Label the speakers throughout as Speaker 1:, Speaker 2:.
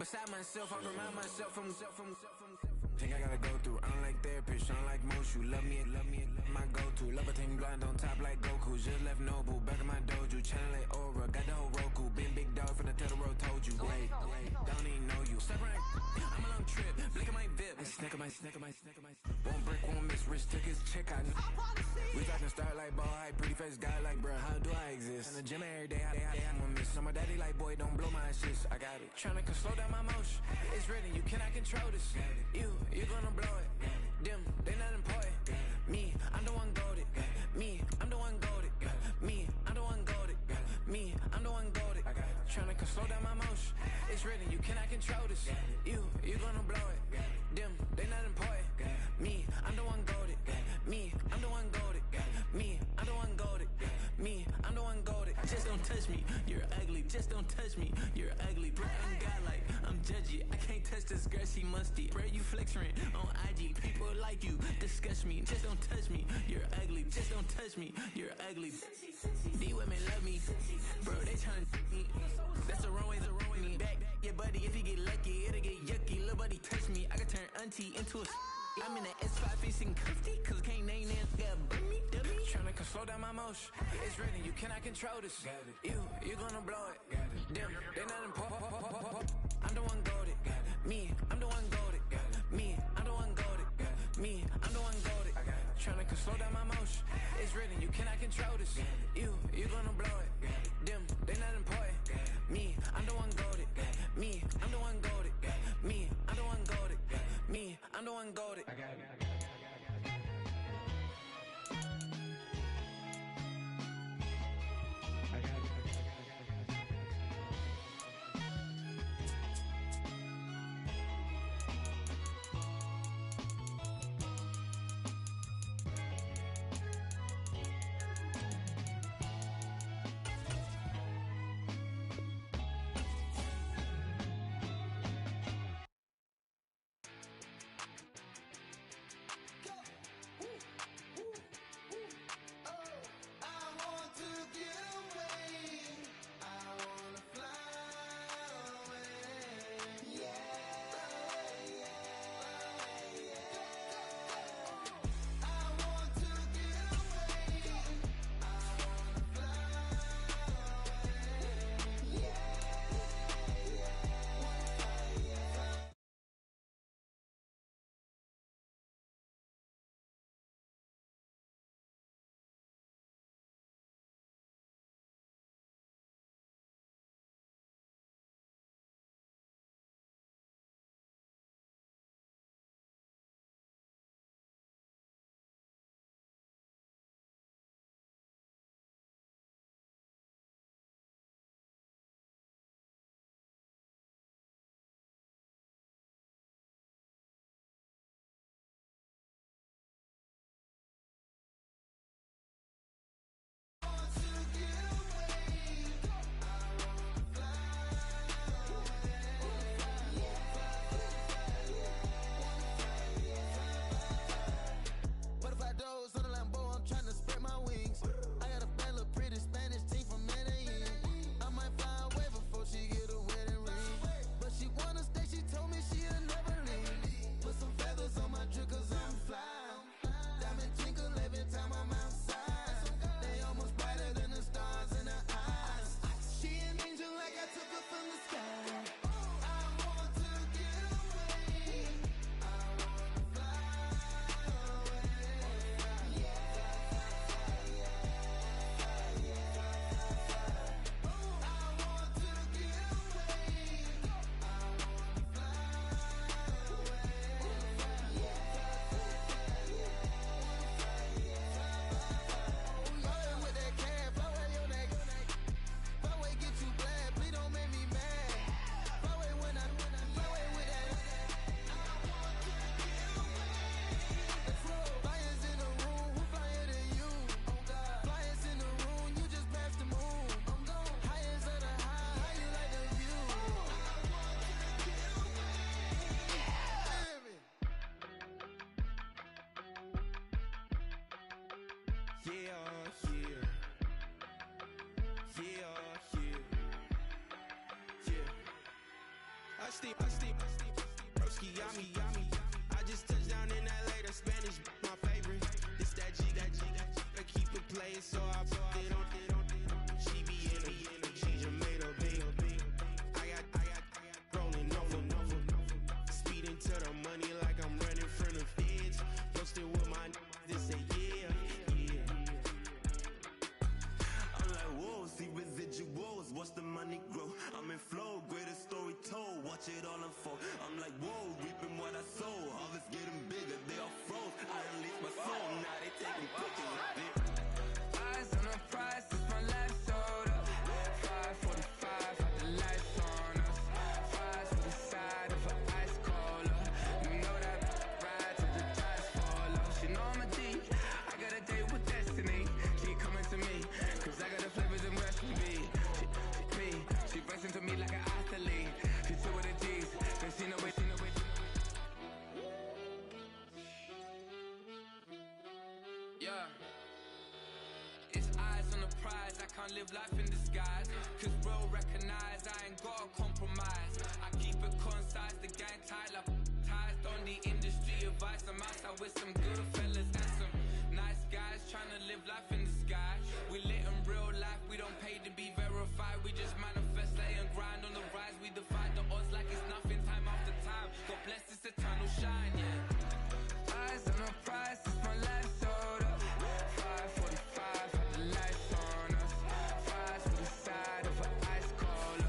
Speaker 1: beside myself, I remind myself from. Think I gotta go through. I don't like therapists, I don't like most. You love me, my go-to. Love a thing blind on top like Goku. Just left Noble, back in my dojo. Channel like Aura, got the whole Roku. Been big dog from the Tether Road, told you. Wait, don't even know you. Step right, I'm a long trip. Blink at my VIP. Snicker my. One brick, one miss. Rich took his check, I know. We talking start like ball hype, pretty face guy like bruh. How do I exist? In the gym every day, I'm a miss. So my daddy like, boy, don't blow my assist. I got it. Tryna slow down my motion. It's written, you cannot control this. You gonna blow it. Them, they not important. Me, I'm the one goated. Me, I'm the one goated. Me, I'm the one goated. Me, I'm the one goated. Tryna slow down my motion. It's written, you cannot control this. You gonna blow it. Them, they not important. Me, I'm the one goated. Me, I'm the one goated. Me, I'm the one goated. Me, I'm the one goated. Just don't touch me, you're ugly. Just don't touch me, you're ugly. Bro, I'm godlike, I'm judgy. I can't touch this girl, she musty. Bro, you flexing on IG. People like you disgust me. Just don't touch me, you're ugly. Just don't touch me, you're ugly. These women love me, bro, they tryna me. That's the wrong way, me. Back your buddy, if you get lucky, it'll get yucky. Little buddy touch me, I can turn auntie into a. I'm in the S5 facing cuffy, cause can't name that dummy. Tryna slow down my motion. It's written, you cannot control this. You gonna blow it. Them, they not important. I'm the one goated. Me, I'm the one goated. Me, I'm the one goated. Me, I'm the one goated. Tryna slow down my motion. It's written, you cannot control this. You gonna blow it. Them, they not important. Me, I'm the one goated. Me, I'm the one goated. Me, I'm the one goated. Me, I'm the one goated. Broski, yummy. I just touched down in LA, the Spanish, my favorite. This that G. I keep it playing, so I put it on. She be in it, she just made a big. I got rolling over. Speeding to the money like I'm running from the feds. Posted with my this say yeah. I'm like, whoa, see residuals, watch the money grow. I'm in flow, greatest story told, watch it all unfold. I'm like, whoa, reaping what I sow, harvest getting bigger, they all froze. I unleashed my soul, now they taking pictures of it. Eyes on the prize, it's my life sold up. 5:45, had the lights on us. Fries to the side of an ice cola. You know that ride till the tires fall off. She know I'm a G, I got a date with destiny. She coming to me, cause I got the flavors and recipe. She pressing to me like an athlete. She two with the G's, then she know it. Yeah. It's eyes on the prize, I can't live life in disguise. Cause bro recognize I ain't gotta compromise. I keep it concise, the gang tight like ties on the industry advice. I'm outside with some good fellas and some nice guys trying to live life in the sky. We lit in real life, we don't pay to be verified. We just manifest, lay and grind on the rise. We defy the odds like it's nothing, time after time. God bless this eternal shine, yeah. Eyes on the prize, it's my life sold up. 5:45, had the lights on us. Fries to the side of an ice cola.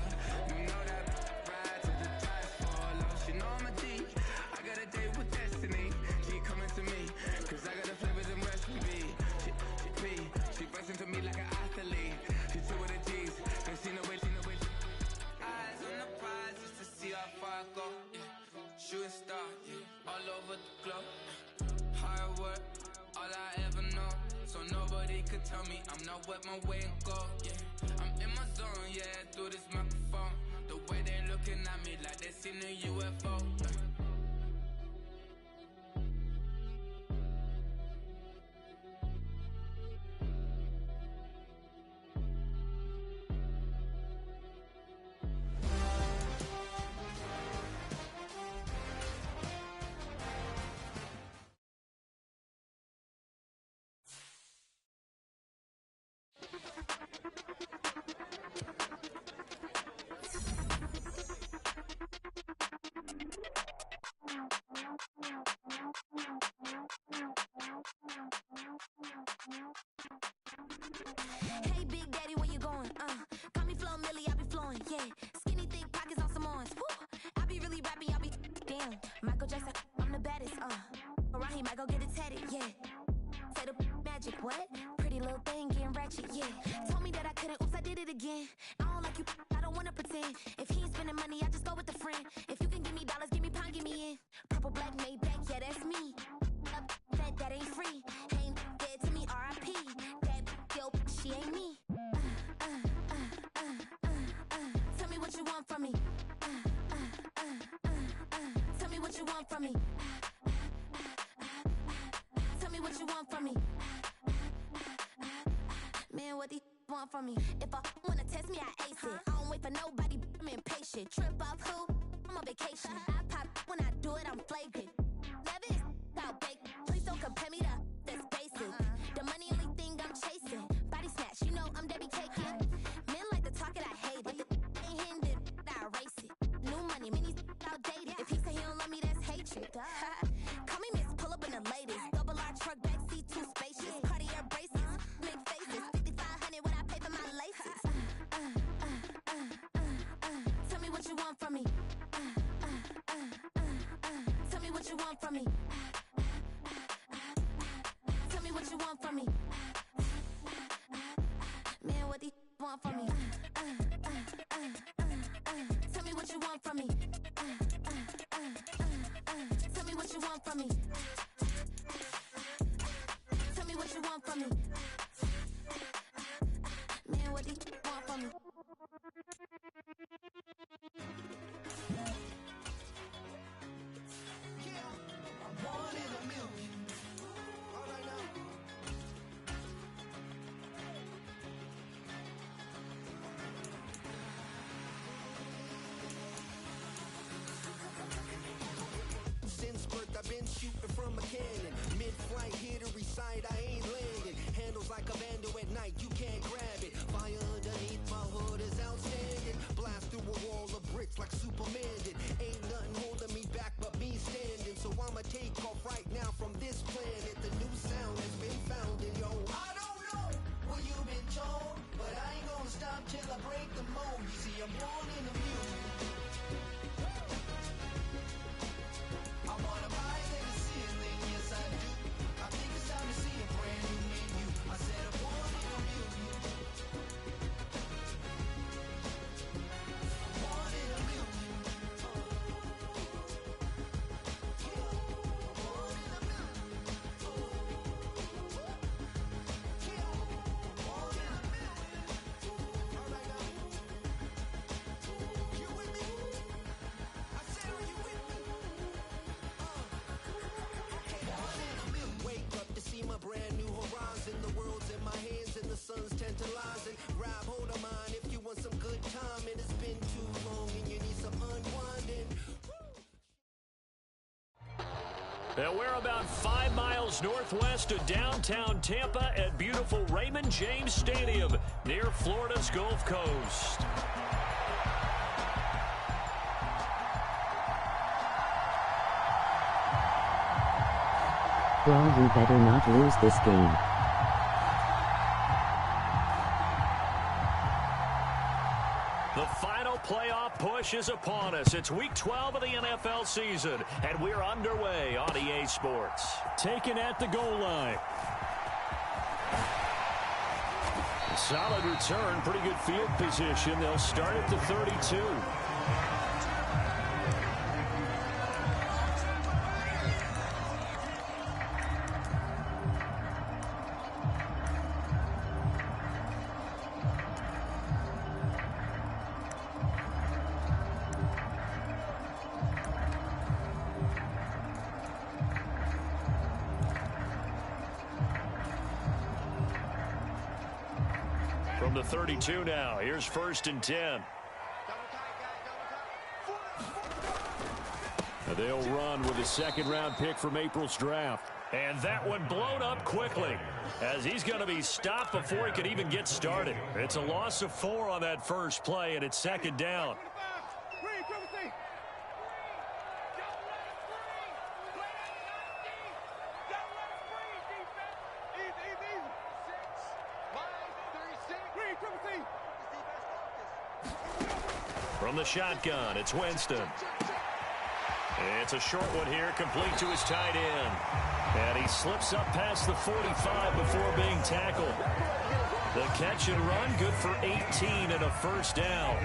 Speaker 1: You know that ride till the tires fall off. She know I'm a G, I got a date with destiny. She coming to me, cause I got the flavors and recipe. She pressing to me like an athlete. She two with the G's, then she know it. Eyes on the prize just to see how far I go. Yeah. Shooting star, yeah. All over the globe. Hard work, all I ever know. So nobody could tell me I'm not wet my way and go. Yeah, I'm in my zone, yeah, through this microphone. The way they looking at me like they seen a UFO.
Speaker 2: Hey, Big Daddy, where you going? Call me Flo Millie, I be flowing, yeah. Skinny, thick pockets on some ones. I be really rapping, y'all be damn. Michael Jackson, I'm the baddest, Around he might go get it tatted, yeah. Say the magic, what? Pretty little thing getting ratchet, yeah. Told me that I couldn't, oops, I did it again. I don't like you, I don't wanna pretend. If he ain't spending money, I just go with a friend. If you can give me dollars, give me pound, give me in. Purple, black, made back, yeah, that's me. That ain't free. Ain't dead to me, R.I.P. That yo, she ain't me. Tell me what you want from me. Tell me what you want from me. Tell me what you want from me. Man, what these want from me? If I wanna test me, I ace it. I don't wait for nobody, I'm impatient. Trip off who? I'm on vacation. I pop when I do it, I'm flagrant. Love it, out bake. Please don't compare me to that's basic. The money only thing I'm chasing. Body snatch, you know I'm Debbie Caking. Men like to talk it, I hate it. Ain't hitting it, I erase it. New money, many outdated. If he say he don't love me, that's hatred. Call me Miss, pull up in the latest. Double R truck, backseat, too spacious. Cartier braces, big faces. 5,500 when I pay for my laces. Tell me what you want from me. Tell me what you want from me. Tell me what you want from me. Man, what these want from me? Tell me what you want from me. Tell me what you want from me. Tell me what you want from me. Man, what these want from me? I want
Speaker 3: shooting from a cannon. Mid-flight, here to recite, I ain't landing. Handles like a vandal at night, you can't grab it. Fire underneath my hood is outstanding. Blast through a wall of bricks like Superman did. Ain't nothing holding me back but me standing. So I'ma take off right now from this planet. The new sound has been founded, yo. I don't know what you've been told, but I ain't gonna stop till I break the mold. You see, I'm born in the music. I wanna rise in the ceiling, yes I do. I think it's time to see a brand new menu. I said I'm born in the music. Born in the music.
Speaker 4: And we're about 5 miles northwest of downtown Tampa at beautiful Raymond James Stadium near Florida's Gulf Coast.
Speaker 5: Bro, you better not lose this game.
Speaker 4: The final playoff push is upon us. It's week 12 of the NFL season, and we're underway on EA Sports. Taken at the goal line. Solid return, pretty good field position. They'll start at the 32. From the 32 now, here's 1st and 10. They'll run with a second-round pick from April's draft. And that one blown up quickly as he's going to be stopped before he could even get started. It's a loss of 4 on that first play, and it's 2nd down. From the shotgun, it's Winston. It's a short one here, complete to his tight end. And he slips up past the 45 before being tackled. The catch and run, good for 18 and a 1st down.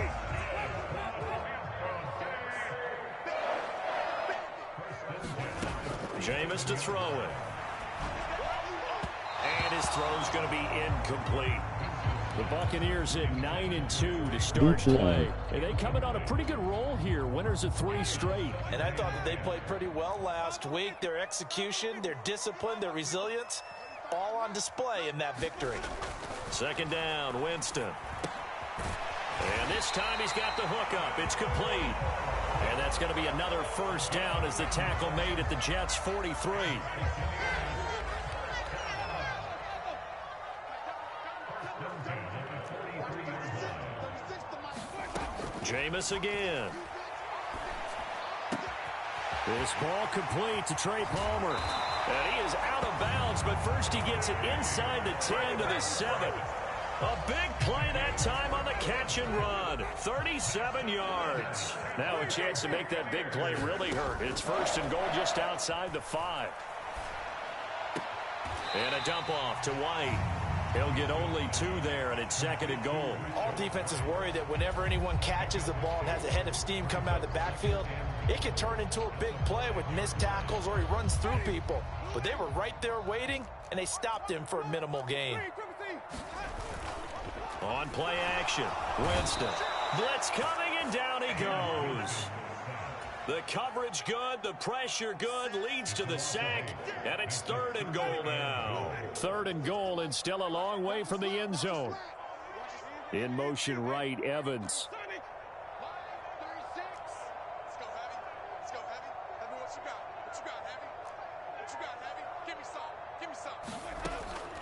Speaker 4: Jameis to throw it. And his throw's going to be incomplete. The Buccaneers at 9-2 to start play. And they coming on a pretty good roll here. Winners of 3 straight.
Speaker 6: And I thought that they played pretty well last week. Their execution, their discipline, their resilience, all on display in that victory.
Speaker 4: 2nd down, Winston. And this time he's got the hook up. It's complete. And that's going to be another 1st down as the tackle made at the Jets' 43. Jameis again. This ball complete to Trey Palmer. And he is out of bounds, but first he gets it inside the 10 to the 7. A big play that time on the catch and run. 37 yards. Now a chance to make that big play really hurt. It's 1st and goal just outside the 5. And a dump off to White. He'll get only 2 there, and it's 2nd and goal.
Speaker 6: All defenses worry that whenever anyone catches the ball and has a head of steam come out of the backfield, it can turn into a big play with missed tackles or he runs through people. But they were right there waiting, and they stopped him for a minimal gain.
Speaker 4: On play action, Winston. Blitz coming, and down he goes. The coverage good, the pressure good, leads to the sack, and it's 3rd and goal now. 3rd and goal, and still a long way from the end zone. In motion right, Evans.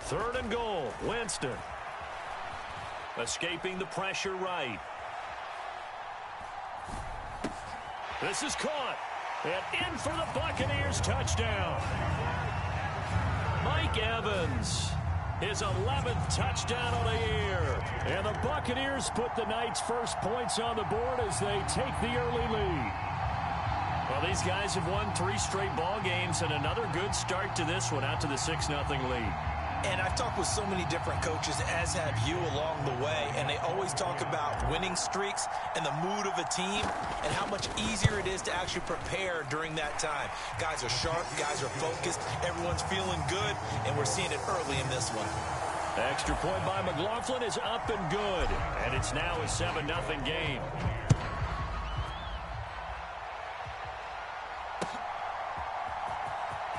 Speaker 4: Third and goal, Winston. Escaping the pressure right. This is caught. And in for the Buccaneers touchdown. Mike Evans, his 11th touchdown of the year. And the Buccaneers put the Knights' first points on the board as they take the early lead. Well, these guys have won 3 straight ball games and another good start to this one out to the 6-0 lead.
Speaker 6: And I've talked with so many different coaches, as have you along the way, and they always talk about winning streaks and the mood of a team and how much easier it is to actually prepare during that time. Guys are sharp, guys are focused, everyone's feeling good, and we're seeing it early in this one.
Speaker 4: Extra point by McLaughlin is up and good, and it's now a 7-0 game.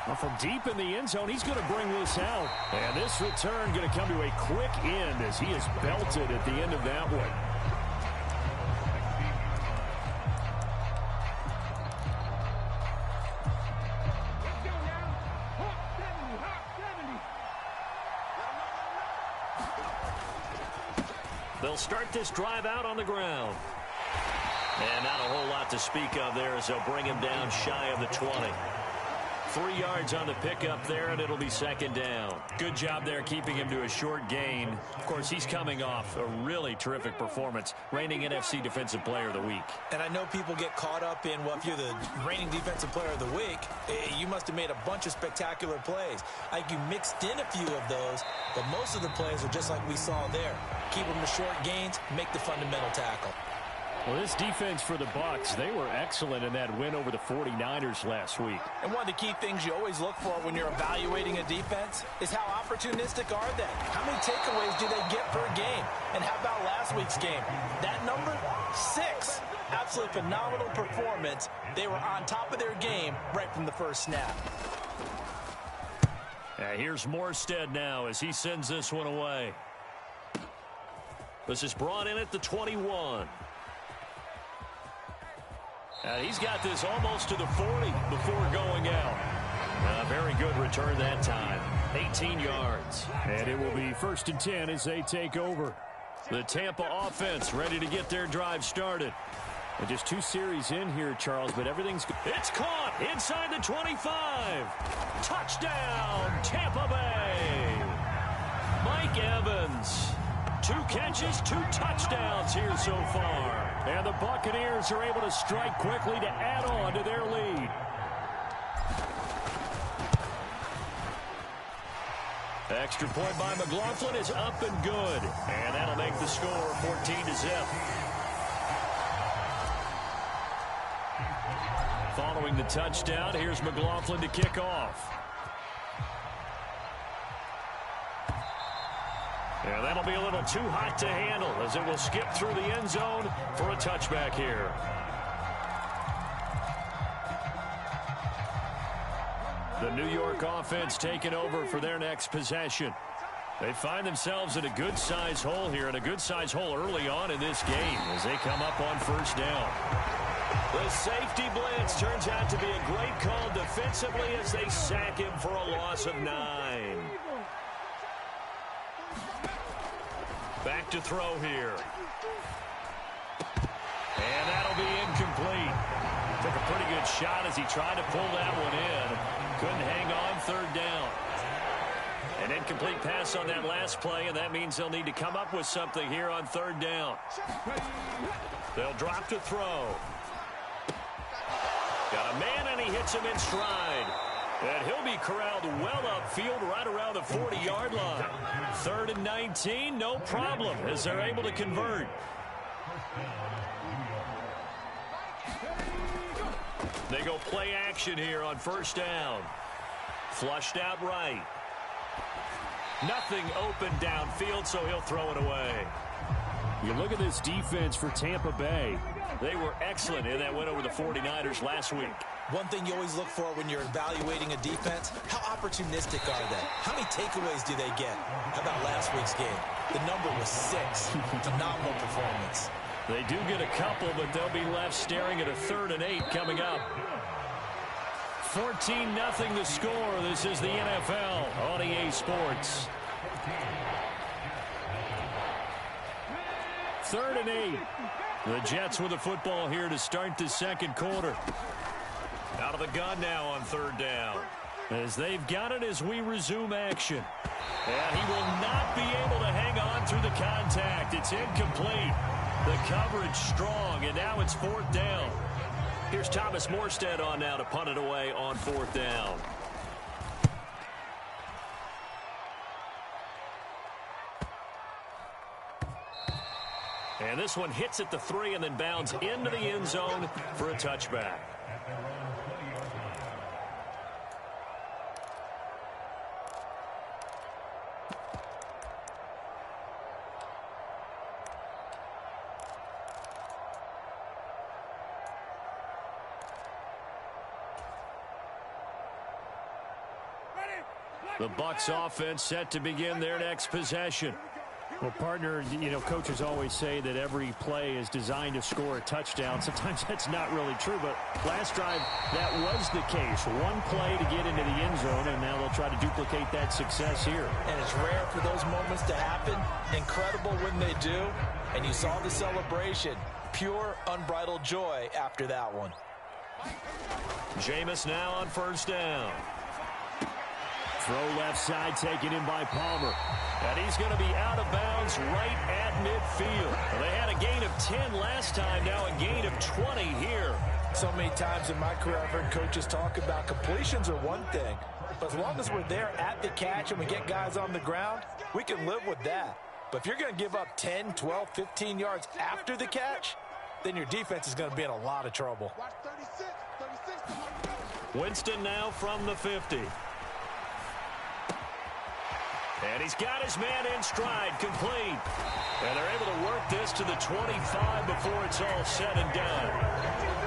Speaker 4: Well, from deep in the end zone, he's going to bring this out. And this return going to come to a quick end as he is belted at the end of that one. They'll start this drive out on the ground. And not a whole lot to speak of there as they'll bring him down shy of the 20. 3 yards on the pickup there, and it'll be second down. Good job there keeping him to a short gain. Of course, he's coming off a really terrific performance, reigning NFC Defensive Player of the Week.
Speaker 6: And I know people get caught up in, well, if you're the reigning Defensive Player of the Week, you must have made a bunch of spectacular plays. I think you mixed in a few of those, but most of the plays are just like we saw there. Keep them to short gains, make the fundamental tackle.
Speaker 4: Well, this defense for the Bucs, they were excellent in that win over the 49ers last week.
Speaker 6: And one of the key things you always look for when you're evaluating a defense is how opportunistic are they? How many takeaways do they get per game? And how about last week's game? That number, 6. Absolutely phenomenal performance. They were on top of their game right from the first snap.
Speaker 4: Here's Morstead now as he sends this one away. This is brought in at the 21. He's got this almost to the 40 before going out. Very good return that time. 18 yards. And it will be 1st and 10 as they take over. The Tampa offense ready to get their drive started. And just 2 series in here, Charles, but everything's good. It's caught inside the 25. Touchdown, Tampa Bay. Mike Evans. 2 catches, 2 touchdowns here so far. And the Buccaneers are able to strike quickly to add on to their lead. Extra point by McLaughlin is up and good. And that'll make the score 14-0. Following the touchdown, here's McLaughlin to kick off. And that'll be a little too hot to handle as it will skip through the end zone for a touchback here. The New York offense taking over for their next possession. They find themselves in a good-size hole here, and a good-size hole early on in this game as they come up on 1st down. The safety blitz turns out to be a great call defensively as they sack him for a loss of 9. Back to throw here. And that'll be incomplete. Took a pretty good shot as he tried to pull that one in. Couldn't hang on 3rd down. An incomplete pass on that last play, and that means they'll need to come up with something here on 3rd down. They'll drop to throw. Got a man, and he hits him in stride. And he'll be corralled well upfield right around the 40-yard line. 3rd and 19, no problem, as they're able to convert. They go play action here on 1st down. Flushed out right. Nothing open downfield, so he'll throw it away. You look at this defense for Tampa Bay. They were excellent in that win over the 49ers last week.
Speaker 6: One thing you always look for when you're evaluating a defense, how opportunistic are they? How many takeaways do they get? How about last week's game? The number was 6. Phenomenal performance.
Speaker 4: They do get a couple, but they'll be left staring at a 3rd and 8 coming up. 14-0 the score. This is the NFL on EA Sports. 3rd and 8. The Jets with the football here to start the second quarter. Out of the gun now on 3rd down. As they've got it as we resume action. And he will not be able to hang on through the contact. It's incomplete. The coverage strong, and now it's 4th down. Here's Thomas Morstead on now to punt it away on 4th down. And this one hits at the 3 and then bounds into the end zone for a touchback. The Bucs offense set to begin their next possession.
Speaker 7: Well, partner, you know, coaches always say that every play is designed to score a touchdown. Sometimes that's not really true, but last drive, that was the case. One play to get into the end zone, and now they'll try to duplicate that success here.
Speaker 6: And it's rare for those moments to happen. Incredible when they do. And you saw the celebration. Pure, unbridled joy after that one.
Speaker 4: Jameis now on 1st down.
Speaker 7: Throw left side taken in by Palmer.
Speaker 4: And he's going to be out of bounds right at midfield. They had a gain of 10 last time, now a gain of 20 here.
Speaker 6: So many times in my career I've heard coaches talk about completions are one thing. But as long as we're there at the catch and we get guys on the ground, we can live with that. But if you're going to give up 10, 12, 15 yards after the catch, then your defense is going to be in a lot of trouble.
Speaker 4: Winston now from the 50. And he's got his man in stride, complete. And they're able to work this to the 25 before it's all said and done.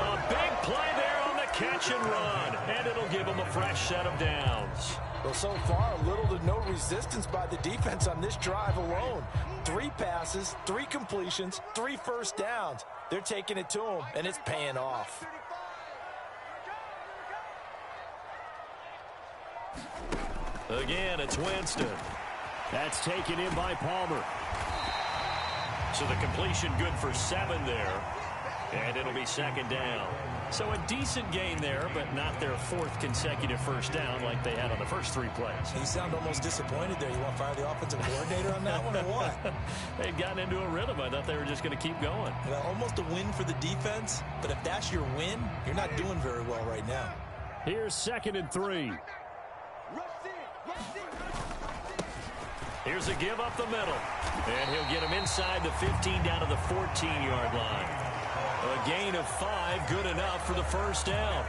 Speaker 4: A big play there on the catch and run. And it'll give them a fresh set of downs.
Speaker 6: Well, so far, little to no resistance by the defense on this drive alone. 3 passes, 3 completions, 3 first downs. They're taking it to them, and it's paying off.
Speaker 4: Again, it's Winston.
Speaker 7: That's taken in by Palmer.
Speaker 4: So the completion good for 7 there. And it'll be 2nd down. So a decent gain there, but not their 4th consecutive first down like they had on the first 3 plays.
Speaker 6: You sound almost disappointed there. You want to fire the offensive coordinator on that one or what?
Speaker 4: They'd gotten into a rhythm. I thought they were just going to keep going.
Speaker 6: Well, almost a win for the defense, but if that's your win, you're not doing very well right now.
Speaker 7: Here's 2nd and 3.
Speaker 4: Here's a give up the middle. And he'll get him inside the 15 down to the 14-yard line. A gain of 5, good enough for the first down.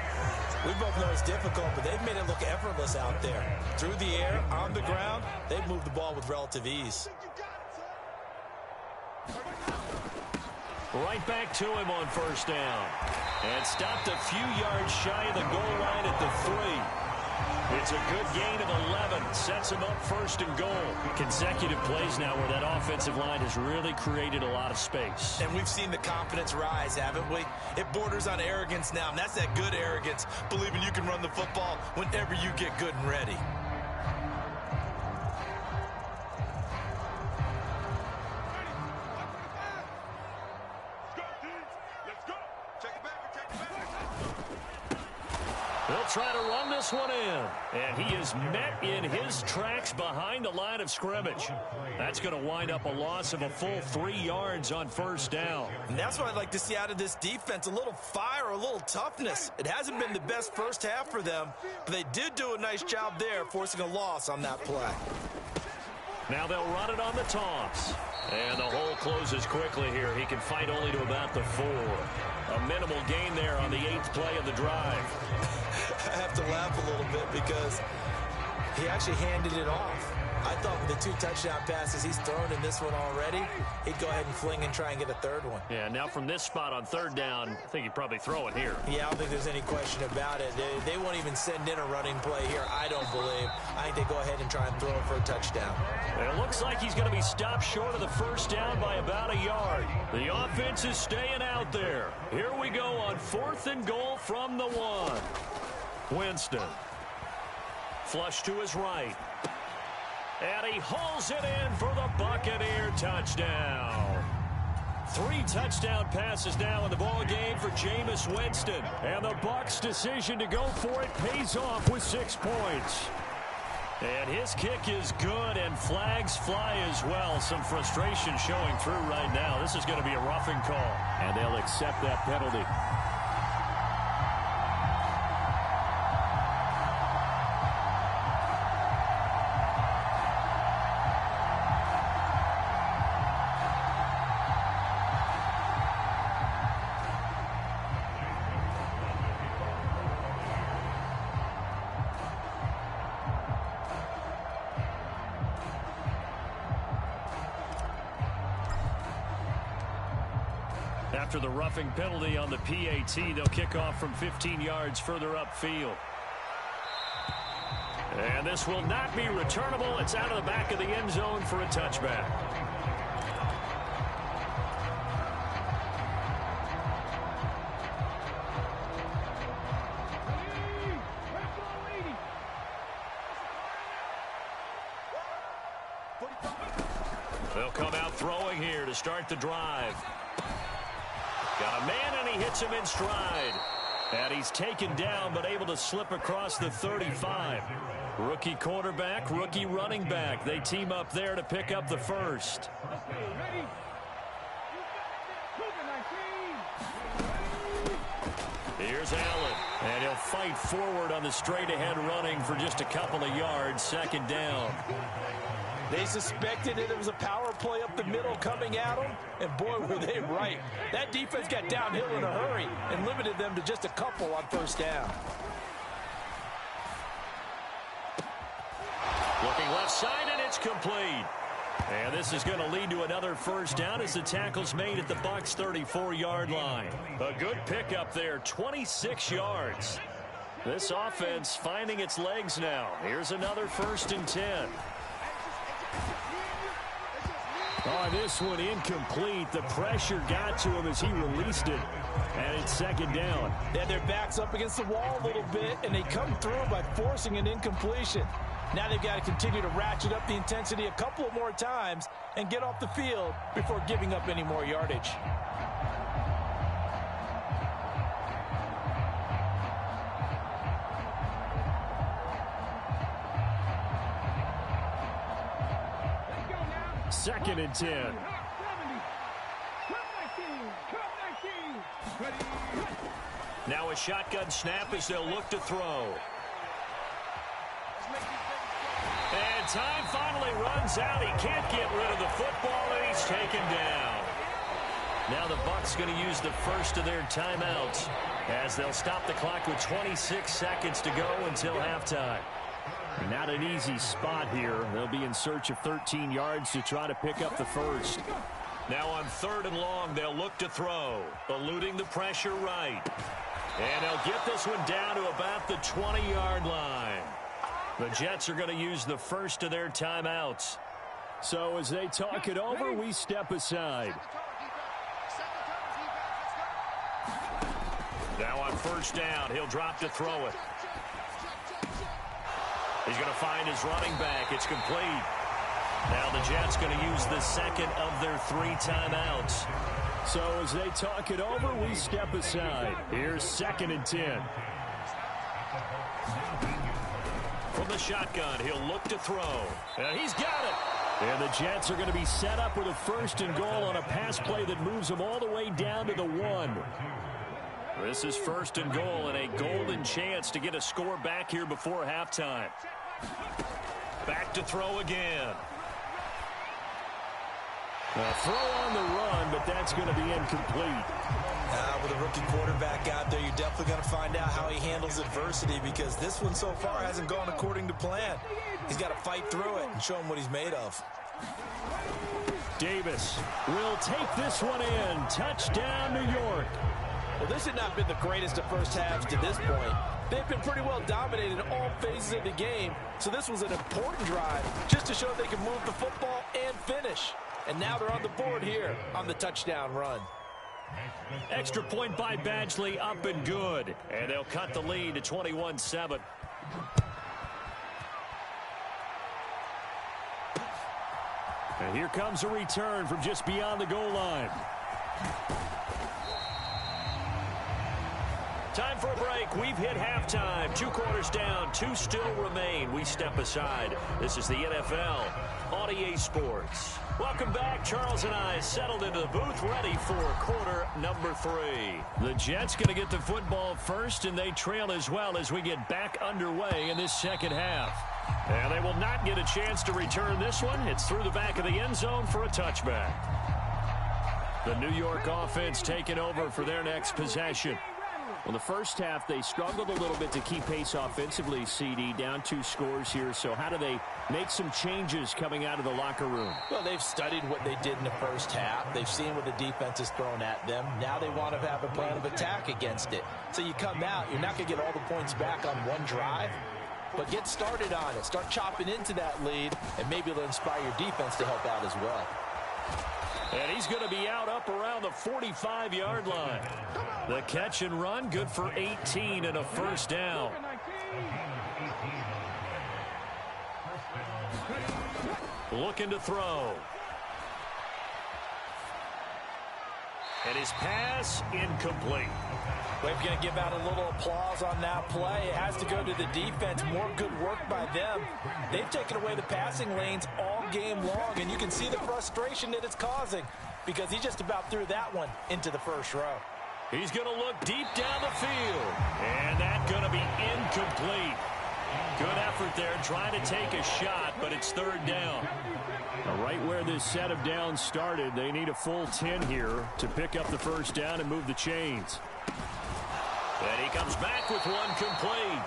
Speaker 6: We both know it's difficult, but they've made it look effortless out there. Through the air, on the ground, they've moved the ball with relative ease.
Speaker 4: Right back to him on first down. And stopped a few yards shy of the goal line at the 3. It's a good gain of 11. Sets him up 1st and goal. Consecutive plays now where that offensive line has really created a lot of space.
Speaker 6: And we've seen the confidence rise, haven't we? It borders on arrogance now, and that's that good arrogance, believing you can run the football whenever you get good and ready.
Speaker 4: They'll try to run this one in. And he is met in his tracks behind the line of scrimmage. That's going to wind up a loss of a full 3 yards on first down.
Speaker 6: And that's what I'd like to see out of this defense, a little fire, a little toughness. It hasn't been the best first half for them, but they did do a nice job there, forcing a loss on that play.
Speaker 4: Now they'll run it on the toss. And the hole closes quickly here. He can fight only to about the 4. A minimal gain there on the 8th play of the drive.
Speaker 6: I have to laugh a little bit because he actually handed it off. I thought with the 2 touchdown passes he's thrown in this one already, he'd go ahead and fling and try and get a 3rd one.
Speaker 4: Yeah, now from this spot on 3rd down, I think he'd probably throw it here.
Speaker 6: Yeah, I don't think there's any question about it. They won't even send in a running play here, I don't believe. I think they go ahead and try and throw it for a touchdown.
Speaker 4: It looks like he's going to be stopped short of the first down by about a yard. The offense is staying out there. Here we go on 4th and goal from the 1. Winston. Flush to his right. And he hauls it in for the Buccaneer touchdown. 3 touchdown passes now in the ball game for Jameis Winston. And the Bucs' decision to go for it pays off with 6 points. And his kick is good, and flags fly as well. Some frustration showing through right now. This is going to be a roughing call.
Speaker 7: And they'll accept that penalty. After the roughing penalty on the PAT, they'll kick off from 15 yards further upfield. And this will not be returnable. It's out of the back of the end zone for a touchback. They'll come out throwing here to start the drive. Got a man, and he hits him in stride. And he's taken down, but able to slip across the 35. Rookie quarterback, rookie running back. They team up there to pick up the first. Here's Allen, and he'll fight forward on the straight-ahead running for just a couple of yards. Second down.
Speaker 6: They suspected that it was a power play up the middle coming at them, and boy, were they right. That defense got downhill in a hurry and limited them to just a couple on first down.
Speaker 4: Looking left side, and it's complete. And this is going to lead to another first down as the tackle's made at the Bucs 34-yard line. A good pickup there, 26 yards. This offense finding its legs now. Here's another 1st and 10.
Speaker 7: Oh, this one incomplete. The pressure got to him as he released it. And it's second down.
Speaker 6: They had their backs up against the wall a little bit, and they come through by forcing an incompletion. Now they've got to continue to ratchet up the intensity a couple of more times and get off the field before giving up any more yardage.
Speaker 7: Second and 10.
Speaker 4: Now a shotgun snap as they'll look to throw. And time finally runs out. He can't get rid of the football, and he's taken down. Now the Bucs going to use the first of their timeouts as they'll stop the clock with 26 seconds to go until halftime.
Speaker 7: Not an easy spot here. They'll be in search of 13 yards to try to pick up the first.
Speaker 4: Now on 3rd and long, they'll look to throw, eluding the pressure right. And they'll get this one down to about the 20-yard line. The Jets are going to use the first of their timeouts.
Speaker 7: So as they talk it over, we step aside.
Speaker 4: Now on 1st down, he'll drop to throw it. He's going to find his running back. It's complete. Now the Jets going to use the second of their 3 timeouts.
Speaker 7: So as they talk it over, we step aside. Here's 2nd and 10.
Speaker 4: From the shotgun, he'll look to throw. And he's got it.
Speaker 7: And the Jets are going to be set up with a 1st and goal on a pass play that moves them all the way down to the 1.
Speaker 4: This is 1st and goal and a golden chance to get a score back here before halftime. Back to throw again.
Speaker 7: A throw on the run, but that's going to be incomplete.
Speaker 6: With a rookie quarterback out there, you're definitely going to find out how he handles adversity, because this one so far hasn't gone according to plan. He's got to fight through it and show him what he's made of.
Speaker 7: Davis will take this one in. Touchdown, New York.
Speaker 6: Well, this had not been the greatest of first halves to this point. They've been pretty well dominated in all phases of the game, so this was an important drive just to show they can move the football and finish. And now they're on the board here on the touchdown run.
Speaker 4: Extra point by Badgley, up and good. And they'll cut the lead to 21-7. And here comes a return from just beyond the goal line. Time for a break. We've hit halftime. 2 quarters down. 2 still remain. We step aside. This is the NFL on EA Sports. Welcome back. Charles and I settled into the booth, ready for quarter number 3. The Jets going to get the football first, and they trail as well as we get back underway in this second half. And they will not get a chance to return this one. It's through the back of the end zone for a touchback. The New York offense taking over for their next possession. Well, the first half, they struggled a little bit to keep pace offensively, CD, down 2 scores here. So how do they make some changes coming out of the locker room?
Speaker 6: Well, they've studied what they did in the first half. They've seen what the defense has thrown at them. Now they want to have a plan of attack against it. So you come out, you're not going to get all the points back on one drive, but get started on it. Start chopping into that lead, and maybe it'll inspire your defense to help out as well.
Speaker 4: And he's going to be out up around the 45-yard line. The catch and run, good for 18 and a first down. Looking to throw. And his pass incomplete.
Speaker 6: We're going to give out a little applause on that play. It has to go to the defense. More good work by them. They've taken away the passing lanes all game long, and you can see the frustration that it's causing because he just about threw that one into the first row.
Speaker 4: He's going to look deep down the field, and that's going to be incomplete. Good effort there, trying to take a shot, but it's third down.
Speaker 7: Now, right where this set of downs started, they need a full 10 here to pick up the first down and move the chains.
Speaker 4: And he comes back with one complete.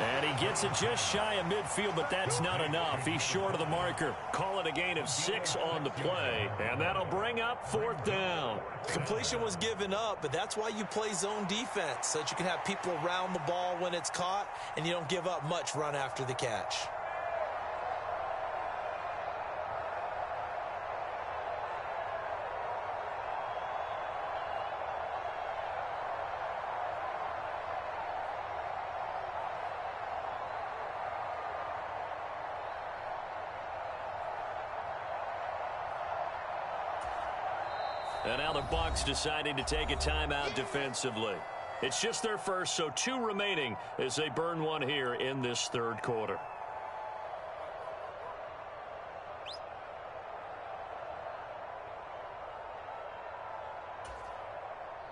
Speaker 4: And he gets it just shy of midfield, but that's not enough. He's short of the marker. Call it a gain of 6 on the play, and that'll bring up 4th down.
Speaker 6: Completion was given up, but that's why you play zone defense, so that you can have people around the ball when it's caught, and you don't give up much run after the catch.
Speaker 4: And now the Bucs deciding to take a timeout defensively. It's just their first, so 2 remaining as they burn one here in this third quarter.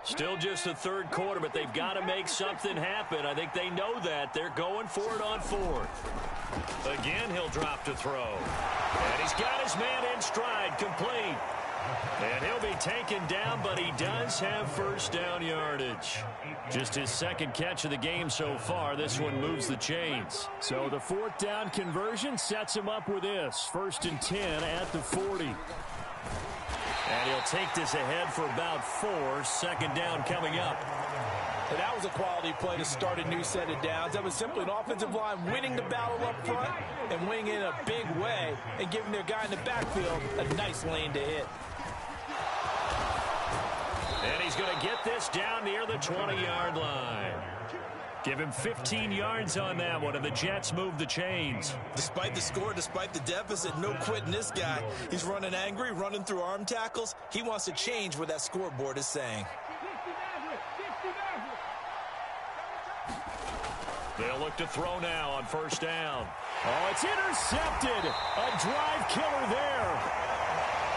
Speaker 4: Still just the third quarter, but they've got to make something happen. I think they know that. They're going for it on 4th. Again, he'll drop to throw. And he's got his man in stride, complete. And he'll be taken down, but he does have first down yardage. Just his second catch of the game so far. This one moves the chains.
Speaker 7: So the 4th down conversion sets him up with this. 1st and 10 at the 40.
Speaker 4: And he'll take this ahead for about 4. 2nd down coming up.
Speaker 6: And that was a quality play to start a new set of downs. That was simply an offensive line winning the battle up front and winning it in a big way and giving their guy in the backfield a nice lane to hit.
Speaker 4: And he's going to get this down near the 20-yard line. Give him 15 yards on that one, and the Jets move the chains.
Speaker 6: Despite the score, despite the deficit, no quitting this guy. He's running angry, running through arm tackles. He wants to change what that scoreboard is saying.
Speaker 4: They'll look to throw now on 1st down.
Speaker 7: Oh, it's intercepted. A drive killer there.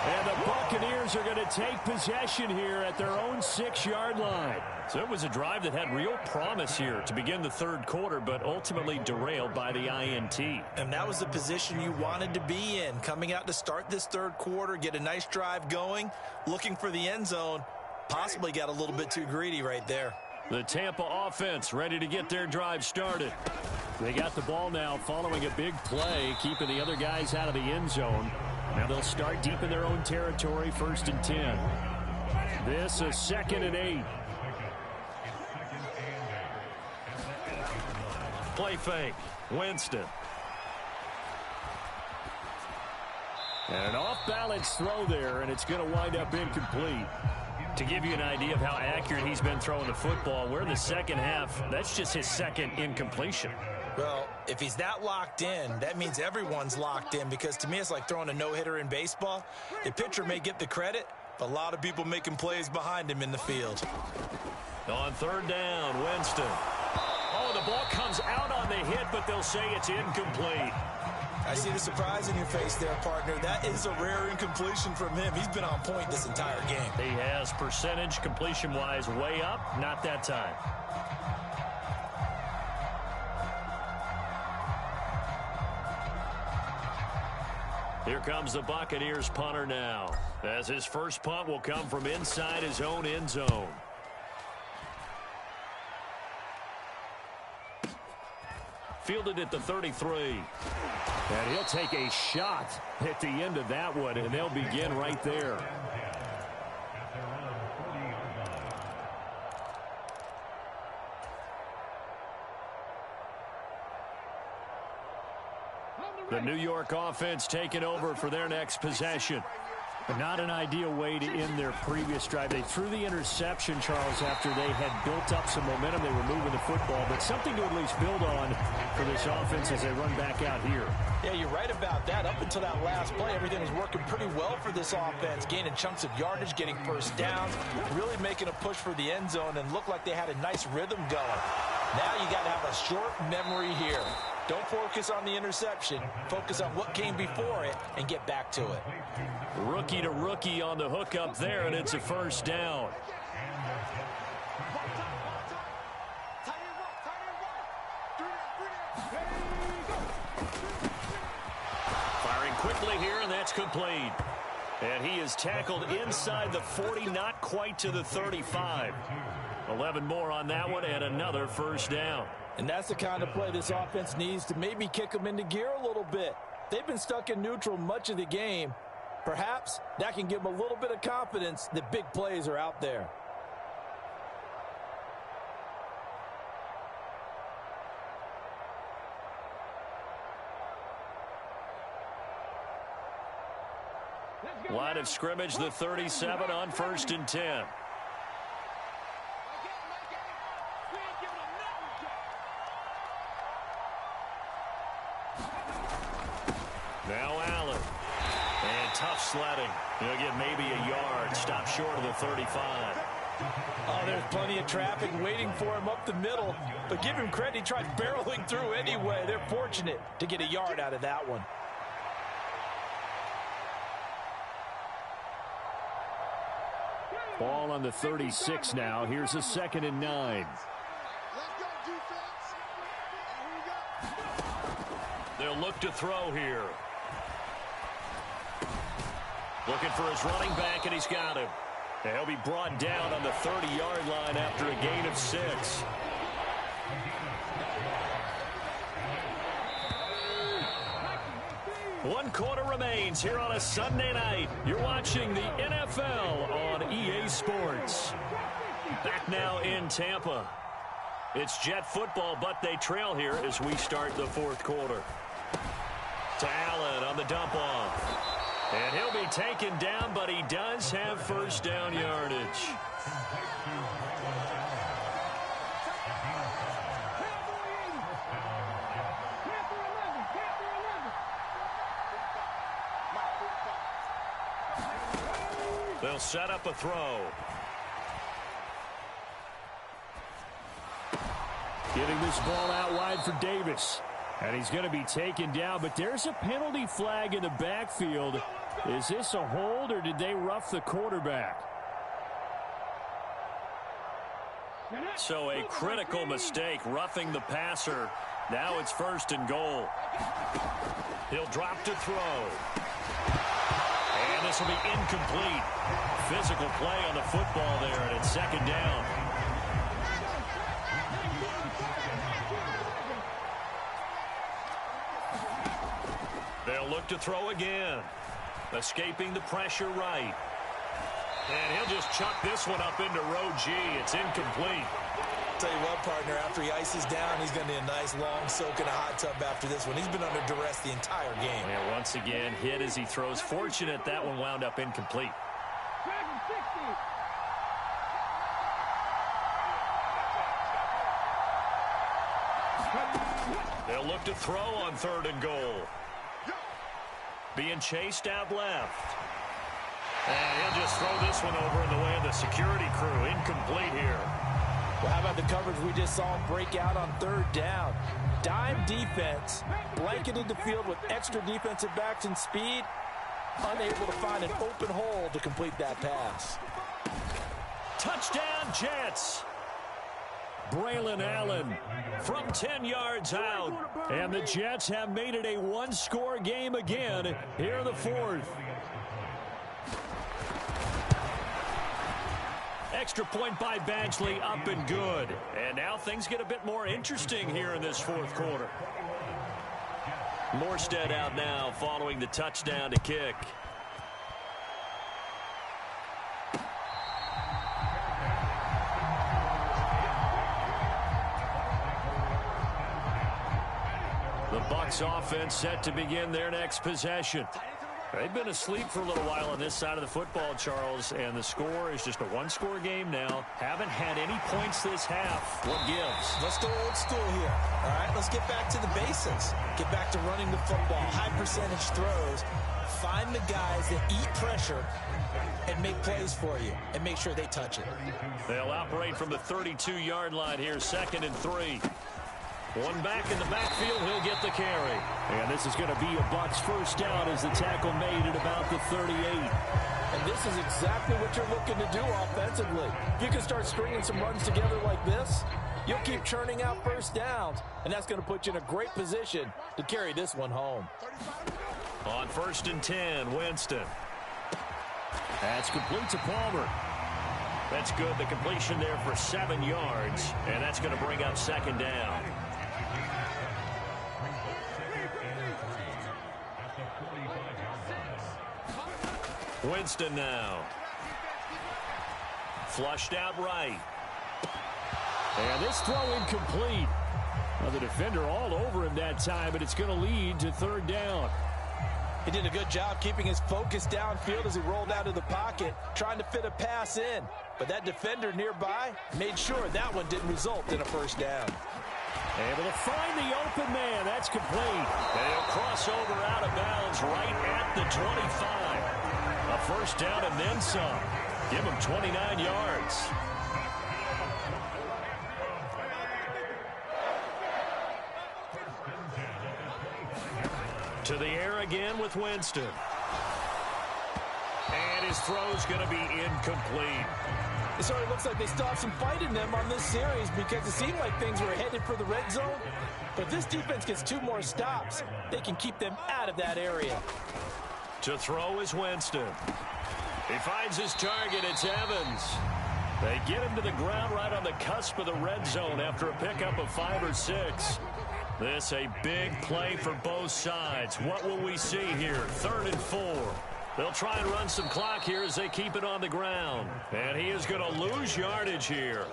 Speaker 7: And the Buccaneers are going to take possession here at their own 6-yard line.
Speaker 4: So it was a drive that had real promise here to begin the third quarter, but ultimately derailed by the INT.
Speaker 6: And that was the position you wanted to be in, coming out to start this third quarter, get a nice drive going, looking for the end zone. Possibly got a little bit too greedy right there.
Speaker 4: The Tampa offense ready to get their drive started.
Speaker 7: They got the ball now following a big play, keeping the other guys out of the end zone. Now they'll start deep in their own territory, 1st and 10. This a 2nd and 8.
Speaker 4: Play fake. Winston.
Speaker 7: And an off-balance throw there, and it's going to wind up incomplete. To give you an idea of how accurate he's been throwing the football, we're in the second half. That's just his second incompletion.
Speaker 6: Well, if he's that locked in, that means everyone's locked in, because to me it's like throwing a no-hitter in baseball. The pitcher may get the credit, but a lot of people making plays behind him in the field.
Speaker 7: On third down, Winston. Oh, the ball comes out on the hit, but they'll say it's incomplete.
Speaker 6: I see the surprise in your face there, partner. That is a rare incompletion from him. He's been on point this entire game.
Speaker 7: He has percentage completion-wise way up, not that time. Here comes the Buccaneers punter now, as his first punt will come from inside his own end zone. Fielded at the 33. And he'll take a shot at the end of that one, and they'll begin right there. The New York offense taking over for their next possession. Not an ideal way to end their previous drive. They threw the interception, Charles, after they had built up some momentum. They were moving the football, but something to at least build on for this offense as they run back out here.
Speaker 6: Yeah, you're right about that. Up until that last play, everything was working pretty well for this offense, gaining chunks of yardage, getting first downs, really making a push for the end zone, and looked like they had a nice rhythm going. Now you got to have a short memory here. Don't focus on the interception. Focus on what came before it and get back to it.
Speaker 7: Rookie to rookie on the hook up there, and it's a first down. Firing quickly here, and that's complete. And he is tackled inside the 40, not quite to the 35. 11 more on that one, and another first down.
Speaker 6: And that's the kind of play this offense needs to maybe kick them into gear a little bit. They've been stuck in neutral much of the game. Perhaps that can give them a little bit of confidence that big plays are out there.
Speaker 7: Line of scrimmage, the 37 on 1st and 10. Now Allen. And tough sledding. He'll get maybe a yard. Stop short of the 35.
Speaker 6: Oh, there's plenty of traffic waiting for him up the middle. But give him credit, he tried barreling through anyway. They're fortunate to get a yard out of that one.
Speaker 7: Ball on the 36 now. Here's a 2nd and 9. They'll look to throw here. Looking for his running back, and he's got him. And he'll be brought down on the 30-yard line after a gain of 6. One quarter remains here on a Sunday night. You're watching the NFL on EA Sports. Back now in Tampa. It's Jet football, but they trail here as we start the 4th quarter. To Allen on the dump off. And he'll be taken down, but he does have first down yardage. They'll set up a throw. Getting this ball out wide for Davis. And he's going to be taken down, but there's a penalty flag in the backfield. Is this a hold, or did they rough the quarterback? So a critical mistake, roughing the passer. Now it's 1st and goal. He'll drop to throw. And this will be incomplete. Physical play on the football there, and it's 2nd down. They'll look to throw again. Escaping the pressure right. And he'll just chuck this one up into row G. It's incomplete.
Speaker 6: Tell you what, partner, after he ices down, he's going to need a nice long soak in a hot tub after this one. He's been under duress the entire game.
Speaker 7: And once again, hit as he throws. Fortunate that one wound up incomplete.
Speaker 4: He'll look to throw on 3rd and goal. Being chased out left. And he'll just throw this one over in the way of the security crew. Incomplete here.
Speaker 6: Well, how about the coverage we just saw break out on 3rd down? Dime defense, blanketed the field with extra defensive backs and speed, unable to find an open hole to complete that pass.
Speaker 4: Touchdown, Jets. Braylon Allen from 10 yards out. And the Jets have made it a one-score game again here in the 4th. Extra point by Badgley, up and good. And now things get a bit more interesting here in this 4th quarter. Morstead out now following the touchdown to kick. The Bucs offense set to begin their next possession. They've been asleep for a little while on this side of the football, Charles, and the score is just a one-score game now. Haven't had any points this half. What gives?
Speaker 6: Let's go old school here. All right, let's get back to the basics. Get back to running the football, high percentage throws. Find the guys that eat pressure and make plays for you and make sure they touch it.
Speaker 4: They'll operate from the 32-yard line here, 2nd and 3. One back in the backfield, he'll get the carry. And this is going to be a Bucs first down as the tackle made at about the 38.
Speaker 6: And this is exactly what you're looking to do offensively. If you can start stringing some runs together like this, you'll keep churning out first downs, and that's going to put you in a great position to carry this one home.
Speaker 4: On 1st and 10, Winston. That's complete to Palmer. That's good. The completion there for 7 yards, and that's going to bring up 2nd down. Winston now. Flushed out right.
Speaker 7: And this throw incomplete. Well, the defender all over him that time, but it's going to lead to 3rd down.
Speaker 6: He did a good job keeping his focus downfield as he rolled out of the pocket, trying to fit a pass in. But that defender nearby made sure that one didn't result in a first down.
Speaker 7: Able to find the open man. That's complete.
Speaker 4: And he'll cross over out of bounds right at the 25. A first down and then some. Give him 29 yards. To the air again with Winston. And his throw's going to be incomplete.
Speaker 6: It sort of looks like they still have some fight in them on this series because it seemed like things were headed for the red zone. But if this defense gets 2 more stops, they can keep them out of that area.
Speaker 4: To throw is Winston. He finds his target. It's Evans. They get him to the ground right on the cusp of the red zone after a pickup of 5 or 6. This a big play for both sides. What will we see here? 3rd and 4. They'll try and run some clock here as they keep it on the ground. And he is going to lose yardage here.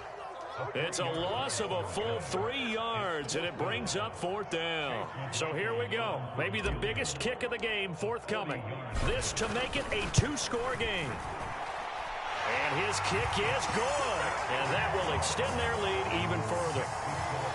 Speaker 4: It's a loss of a full 3 yards, and it brings up 4th down. So here we go. Maybe the biggest kick of the game forthcoming. This to make it a 2-score game. And his kick is good. And that will extend their lead even further.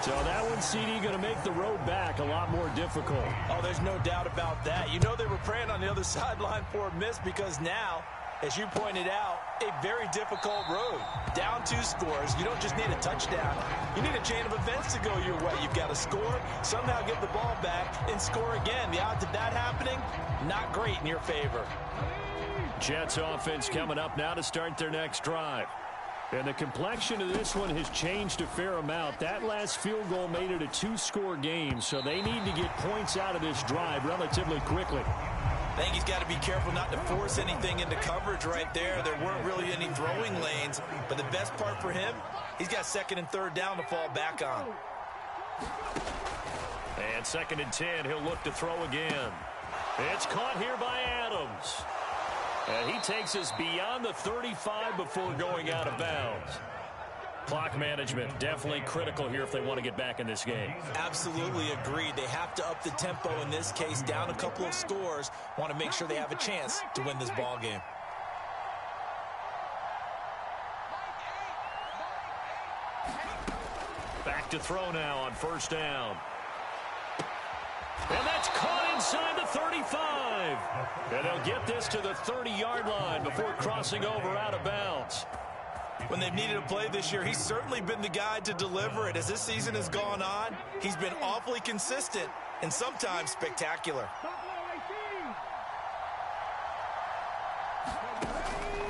Speaker 7: So that one, CD, going to make the road back a lot more difficult.
Speaker 6: Oh, there's no doubt about that. You know they were praying on the other sideline for a miss because now, as you pointed out, a very difficult road. Down 2 scores. You don't just need a touchdown. You need a chain of events to go your way. You've got to score, somehow get the ball back, and score again. The odds of that happening, not great in your favor.
Speaker 7: Jets offense coming up now to start their next drive. And the complexion of this one has changed a fair amount. That last field goal made it a 2-score game, so they need to get points out of this drive relatively quickly.
Speaker 6: I think he's got to be careful not to force anything into coverage right there. There weren't really any throwing lanes, but the best part for him, he's got 2nd and 3rd down to fall back on.
Speaker 4: And 2nd and 10, he'll look to throw again. It's caught here by Adams. And he takes us beyond the 35 before going out of bounds. Clock management definitely critical here if they want to get back in this game.
Speaker 6: Absolutely agreed. They have to up the tempo in this case, down a couple of scores. Want to make sure they have a chance to win this ball game.
Speaker 4: Back to throw now on 1st down. And that's caught inside the 35. And they'll get this to the 30-yard line before crossing over out of bounds.
Speaker 6: When they've needed a play this year, he's certainly been the guy to deliver it. As this season has gone on, he's been awfully consistent and sometimes spectacular.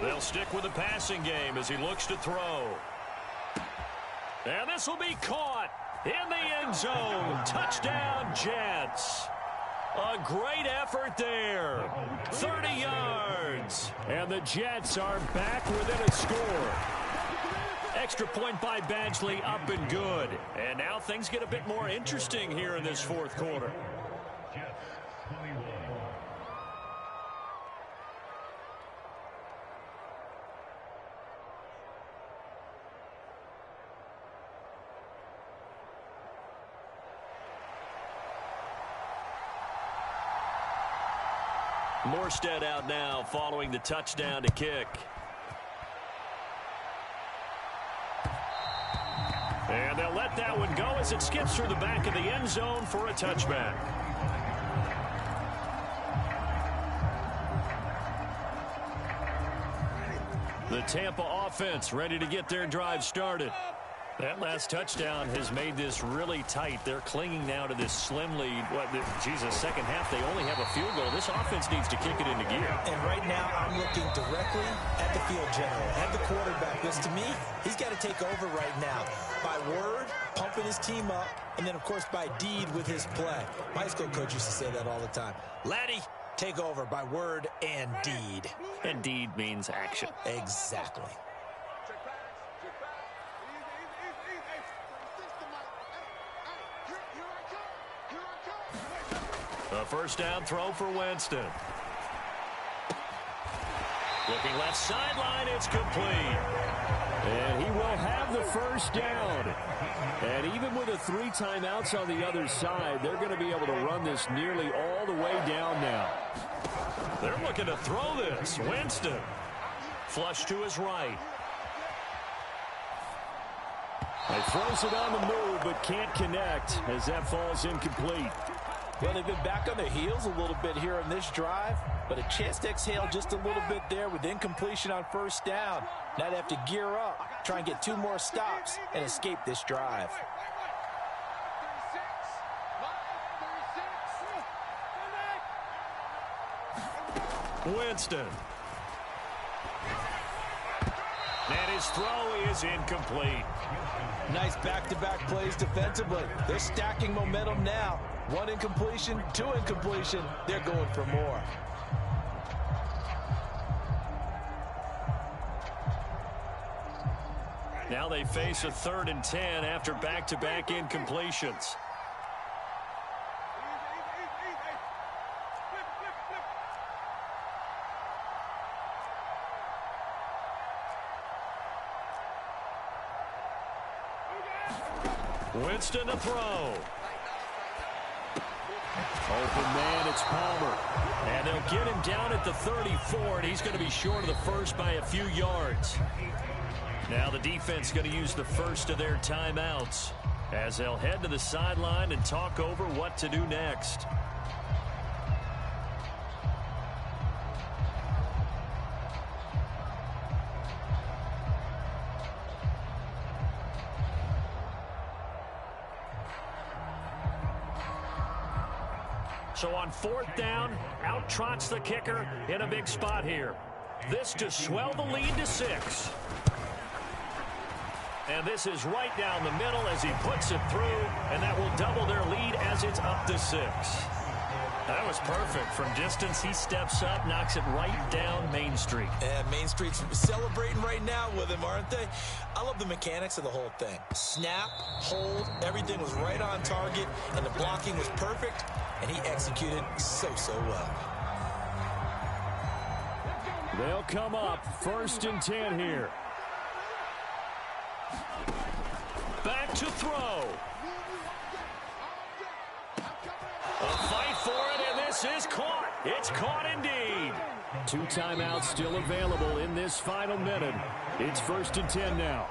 Speaker 4: They'll stick with the passing game as he looks to throw. And this will be caught in the end zone. Touchdown, Jets. A great effort there. 30 yards. And the Jets are back within a score. Extra point by Badgley, up and good. And now things get a bit more interesting here in this fourth quarter. Morstead out now following the touchdown to kick. And they'll let that one go as it skips through the back of the end zone for a touchback. The Tampa offense ready to get their drive started. That last touchdown has made this really tight. They're clinging now to this slim lead. Second half, they only have a field goal. This offense needs to kick it into gear.
Speaker 6: And right now, I'm looking directly at the field general, at the quarterback. Because to me, he's got to take over right now. By word, pumping his team up, and then, of course, by deed with his play. My high school coach used to say that all the time. Laddie, take over by word and deed.
Speaker 4: And deed means action.
Speaker 6: Exactly.
Speaker 4: A first down throw for Winston. Looking left sideline, it's complete.
Speaker 7: And he will have the first down. And even with the 3 timeouts on the other side, they're going to be able to run this nearly all the way down now.
Speaker 4: They're looking to throw this. Winston. Flush to his right.
Speaker 7: He throws it on the move, but can't connect as that falls incomplete.
Speaker 6: Well, they've been back on their heels a little bit here on this drive, but a chance to exhale just a little bit there with incompletion on first down. Now they have to gear up, try and get 2 more stops, and escape this drive.
Speaker 4: Winston. And his throw is incomplete.
Speaker 6: Nice back-to-back plays defensively. They're stacking momentum now. 1 incompletion, 2 incompletion. They're going for more.
Speaker 4: Now they face a 3rd and 10 after back-to-back incompletions. Winston to throw.
Speaker 7: Open man, it's Palmer.
Speaker 4: And they'll get him down at the 34, and he's going to be short of the first by a few yards. Now the defense going to use the first of their timeouts as they'll head to the sideline and talk over what to do next. So on 4th down, out trots the kicker in a big spot here. This to swell the lead to 6. And this is right down the middle as he puts it through, and that will double their lead as it's up to 6. That was perfect. From distance, he steps up, knocks it right down Main Street.
Speaker 6: And Main Street's celebrating right now with him, aren't they? I love the mechanics of the whole thing. Snap, hold, everything was right on target, and the blocking was perfect, and he executed so well.
Speaker 7: They'll come up 1st and 10 here.
Speaker 4: Back to throw. A fight for it, and this is caught. It's caught indeed.
Speaker 7: 2 timeouts still available in this final minute. It's 1st and 10 now.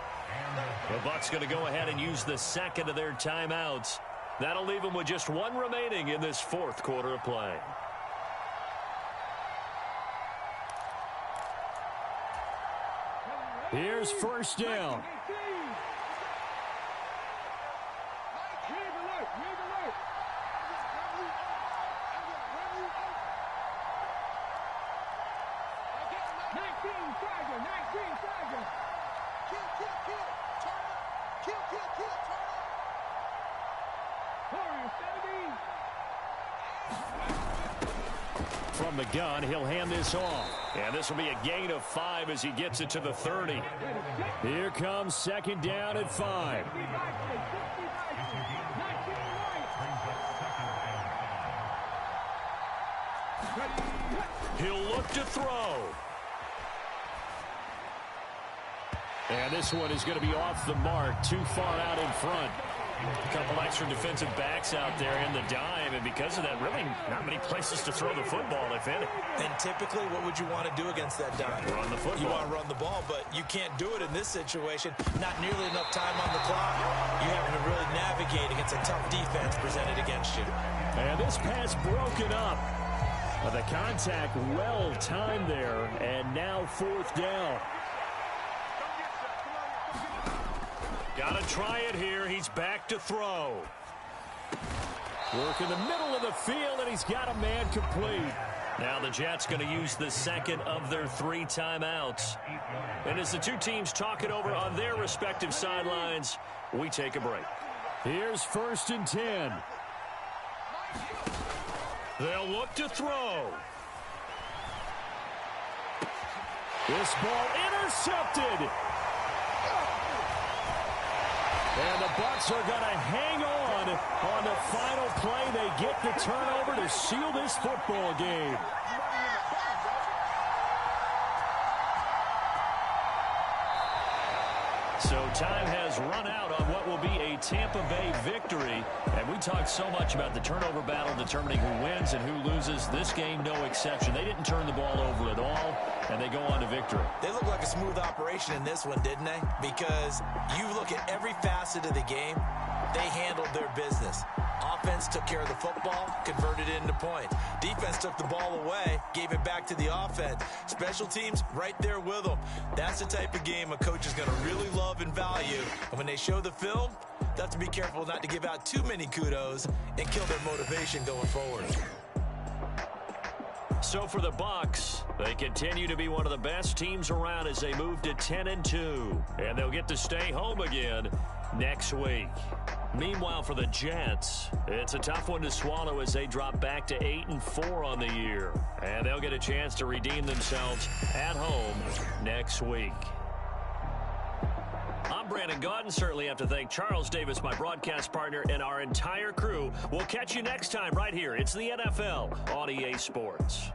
Speaker 4: The Bucs going to go ahead and use the 2nd of their timeouts That'll leave them with just one remaining in this fourth quarter of play.
Speaker 7: Here's first down. From the gun, he'll hand this off.
Speaker 4: And this will be a gain of 5 as he gets it to the 30.
Speaker 7: Here comes second down at 5.
Speaker 4: He'll look to throw.
Speaker 7: And this one is going to be off the mark, too far out in front.
Speaker 4: A couple extra defensive backs out there in the dime, and because of that, really not many places to throw the football, if any.
Speaker 6: And typically, what would you want to do against that dime?
Speaker 4: Run the football.
Speaker 6: You want to run the ball, but you can't do it in this situation. Not nearly enough time on the clock. You having to really navigate against a tough defense presented against you.
Speaker 7: And this pass broken up. But the contact well timed there, and now fourth down.
Speaker 4: Got to try it here. He's back to throw.
Speaker 7: Work in the middle of the field, and he's got a man complete.
Speaker 4: Now the Jets going to use the second of their 3 timeouts. And as the two teams talk it over on their respective sidelines, we take a break.
Speaker 7: Here's first and 10.
Speaker 4: They'll look to throw.
Speaker 7: This ball intercepted. And the Bucs are going to hang on the final play. They get the turnover to seal this football game.
Speaker 4: So time has run out on what will be a Tampa Bay victory. And we talked so much about the turnover battle determining who wins and who loses. This game, no exception. They didn't turn the ball over at all, and they go on to victory.
Speaker 6: They look like a smooth operation in this one, didn't they? Because you look at every facet of the game, they handled their business. Offense took care of the football, converted it into points. Defense took the ball away, gave it back to the offense. Special teams right there with them. That's the type of game a coach is going to really love and value. And when they show the film, they have to be careful not to give out too many kudos and kill their motivation going forward.
Speaker 4: So for the Bucs, they continue to be one of the best teams around as they move to 10-2. And they'll get to stay home again next week. Meanwhile, for the Jets, it's a tough one to swallow as they drop back to 8-4 on the year. And they'll get a chance to redeem themselves at home next week. I'm Brandon Gaudin. Certainly have to thank Charles Davis, my broadcast partner, and our entire crew. We'll catch you next time right here. It's the NFL on EA Sports.